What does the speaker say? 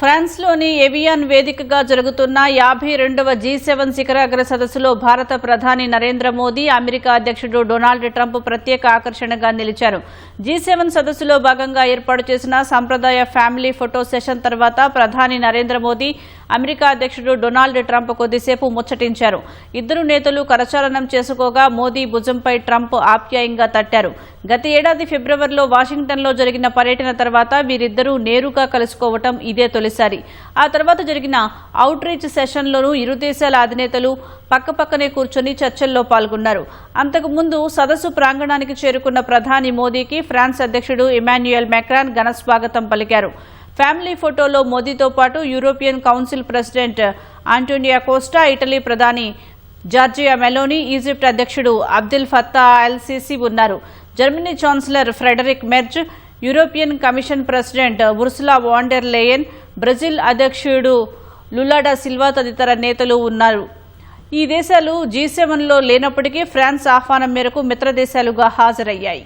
ఫ్రాన్స్లోని ఎవియాన్ వేదికగా జరుగుతున్న 52వ G7 శిఖరాగ్ర సదస్సులో భారత ప్రధాని నరేంద్ర మోదీ, అమెరికా అధ్యక్షుడు డొనాల్డ్ ట్రంప్ ప్రత్యేక ఆకర్షణగా నిలిచారు. G7 సదస్సులో భాగంగా ఏర్పాటు చేసిన సంప్రదాయ ఫ్యామిలీ ఫోటో సెషన్ తర్వాత ప్రధాని నరేంద్ర మోదీ, అమెరికా అధ్యక్షుడు డొనాల్డ్ ట్రంప్ కొద్దిసేపు ముచ్చటించారు. ఇద్దరు నేతలు కరచాలనం చేసుకోగా మోదీ భుజంపై ట్రంప్ ఆప్యాయంగా తట్టారు. గత ఏడాది ఫిబ్రవరిలో వాషింగ్టన్లో జరిగిన పర్యటన తర్వాత వీరిద్దరూ నేరుగా కలుసుకోవటం ఇదే తొలిసారి. ఆ తర్వాత జరిగిన అవుట్ రీచ్ సెషన్లోనూ ఇరు దేశాల అధినేతలు పక్కపక్కనే కూర్చొని చర్చల్లో పాల్గొన్నారు. అంతకుముందు సదస్సు ప్రాంగణానికి చేరుకున్న ప్రధాని మోదీకి ఫ్రాన్స్ అధ్యక్షుడు ఇమాన్యుయల్ మాక్రాన్ ఘన స్వాగతం పలికారు. ఫ్యామిలీ ఫోటోలో మోదీతో పాటు European council president Antonio Costa, Italy ప్రధాని జార్జియా మెలోనీ, ఈజిప్ట్ అధ్యక్షుడు అబ్దెల్ ఫత్తా అల్ సిసి ఉన్నారు. Germany chancellor Friedrich Merz, European commission president Ursula von der Leyen, Brazil అధ్యక్షుడు లులా డా సిల్వా తదితర నేతలు ఉన్నారు. ఈ దేశాలు G7లో లేనప్పటికీ ఫ్రాన్స్ ఆహ్వానం మేరకు మిత్రదేశాలుగా హాజరయ్యాయి.